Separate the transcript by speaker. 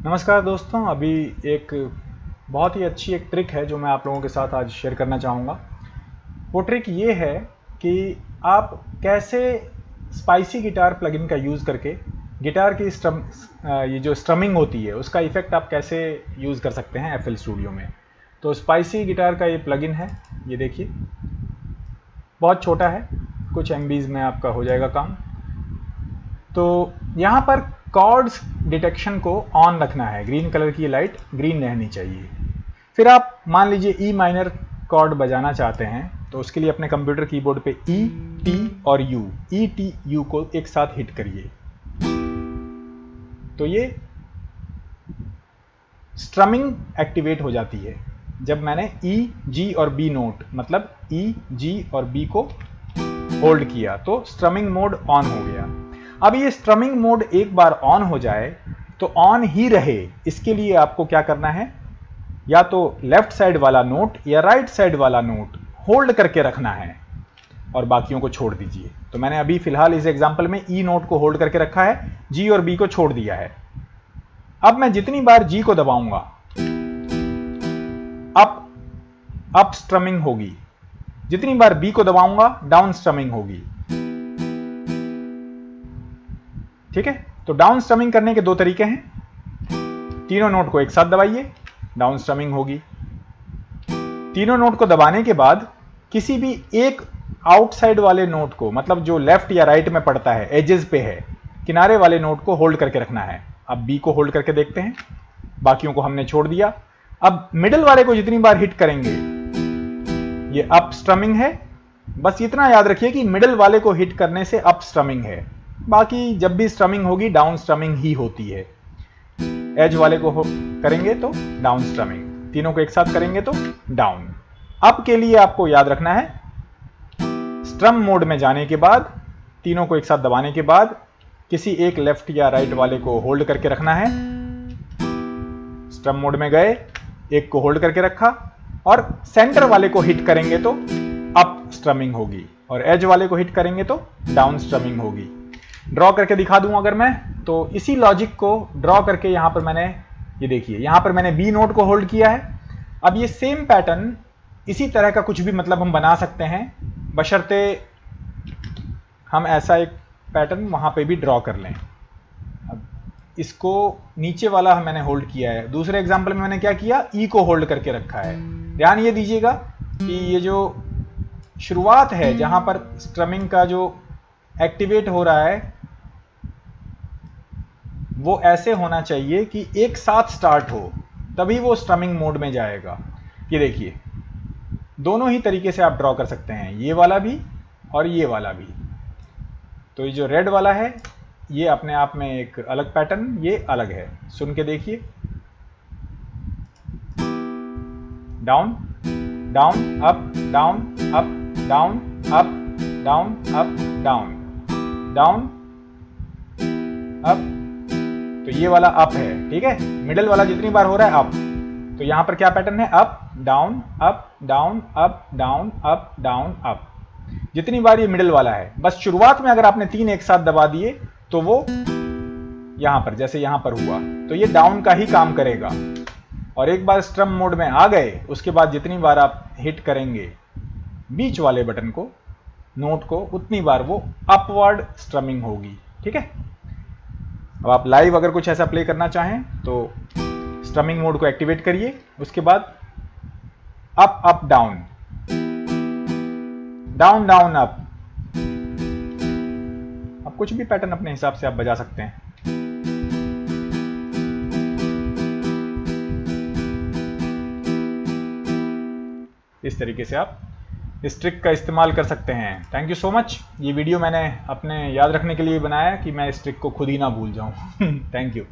Speaker 1: नमस्कार दोस्तों, अभी एक बहुत ही अच्छी एक ट्रिक है जो मैं आप लोगों के साथ आज शेयर करना चाहूँगा। वो ट्रिक ये है कि आप कैसे स्पाइसी गिटार प्लगइन का यूज़ करके गिटार की ये जो स्ट्रमिंग होती है उसका इफ़ेक्ट आप कैसे यूज़ कर सकते हैं FL स्टूडियो में। तो स्पाइसी गिटार का ये प्लगइन है, ये देखिए बहुत छोटा है, कुछ MBs में आपका हो जाएगा काम। तो यहाँ पर कॉर्ड्स डिटेक्शन को ऑन रखना है, ग्रीन कलर की लाइट ग्रीन रहनी चाहिए। फिर आप मान लीजिए ई माइनर कॉर्ड बजाना चाहते हैं तो उसके लिए अपने कंप्यूटर कीबोर्ड पे ई, टी और यू, ई, टी, यू को एक साथ हिट करिए। तो ये स्ट्रमिंग एक्टिवेट हो जाती है जब मैंने ई, जी और बी नोट मतलब ई, जी और बी को होल्ड किया तो स्ट्रमिंग मोड ऑन हो गया। अब ये स्ट्रमिंग मोड एक बार ऑन हो जाए तो ऑन ही रहे, इसके लिए आपको क्या करना है, या तो लेफ्ट साइड वाला नोट या राइट साइड वाला नोट होल्ड करके रखना है और बाकियों को छोड़ दीजिए। तो मैंने अभी फिलहाल इस एग्जांपल में ई नोट को होल्ड करके रखा है, जी और बी को छोड़ दिया है। अब मैं जितनी बार जी को दबाऊंगा अप स्ट्रमिंग होगी, जितनी बार बी को दबाऊंगा डाउन स्ट्रमिंग होगी। ठीक है, तो डाउन स्ट्रमिंग करने के दो तरीके हैं। तीनों नोट को एक साथ दबाइए, डाउन स्ट्रमिंग होगी। तीनों नोट को दबाने के बाद किसी भी एक आउटसाइड वाले नोट को, मतलब जो लेफ्ट या राइट में पड़ता है, एजेस पे है, किनारे वाले नोट को होल्ड करके रखना है। अब बी को होल्ड करके देखते हैं, बाकियों को हमने छोड़ दिया। अब मिडिल वाले को जितनी बार हिट करेंगे, ये अप स्ट्रमिंग है, बस इतना याद रखिए कि मिडिल वाले को हिट करने से अप स्ट्रमिंग है, बाकी जब भी स्ट्रमिंग होगी डाउन स्ट्रमिंग ही होती है। एज वाले को करेंगे तो डाउन स्ट्रमिंग, तीनों को एक साथ करेंगे तो डाउन। अप के लिए आपको याद रखना है, स्ट्रम मोड में जाने के बाद तीनों को एक साथ दबाने के बाद किसी एक लेफ्ट या राइट वाले को होल्ड करके रखना है। स्ट्रम मोड में गए, एक को होल्ड करके रखा और सेंटर वाले को हिट करेंगे तो अप स्ट्रमिंग होगी और एज वाले को हिट करेंगे तो डाउन स्ट्रमिंग होगी। ड्रॉ करके दिखा दूं अगर मैं, तो इसी लॉजिक को ड्रॉ करके यहां पर मैंने, ये देखिए यहां पर मैंने बी नोट को होल्ड किया है। अब ये सेम पैटर्न इसी तरह का कुछ भी मतलब हम बना सकते हैं, बशर्ते हम ऐसा एक पैटर्न वहां पे भी ड्रॉ कर लें। अब इसको नीचे वाला मैंने होल्ड किया है, दूसरे एग्जांपल में मैंने क्या किया, ई को होल्ड करके रखा है। ध्यान ये दीजिएगा कि ये जो शुरुआत है जहां पर स्ट्रमिंग का जो एक्टिवेट हो रहा है वो ऐसे होना चाहिए कि एक साथ स्टार्ट हो, तभी वो स्ट्रमिंग मोड में जाएगा। ये देखिए दोनों ही तरीके से आप ड्रॉ कर सकते हैं, ये वाला भी और ये वाला भी। तो ये जो रेड वाला है ये अपने आप में एक अलग पैटर्न, ये अलग है, सुन के देखिए। Down down up down up down up down up down down up. तो ये वाला अप है, ठीक है। मिडिल वाला जितनी बार हो रहा है अप, तो यहां पर क्या पैटर्न है, up down up down up down up down up. जितनी बार ये मिडिल वाला है, बस शुरुआत में अगर आपने तीन एक साथ दबा दिए तो वो यहां पर, जैसे यहां पर हुआ, तो ये डाउन का ही काम करेगा। और एक बार स्ट्रम मोड में आ गए उसके बाद जितनी बार आप हिट करेंगे बीच वाले बटन को, नोट को, उतनी बार वो अपवर्ड स्ट्रमिंग होगी। ठीक है। अब आप लाइव अगर कुछ ऐसा प्ले करना चाहें तो स्ट्रमिंग मोड को एक्टिवेट करिए, उसके बाद up up down, down down up. अब कुछ भी पैटर्न अपने हिसाब से आप बजा सकते हैं। इस तरीके से आप इस ट्रिक का इस्तेमाल कर सकते हैं। Thank you so much. ये वीडियो मैंने अपने याद रखने के लिए बनाया कि मैं इस ट्रिक को खुद ही ना भूल जाऊं। Thank you.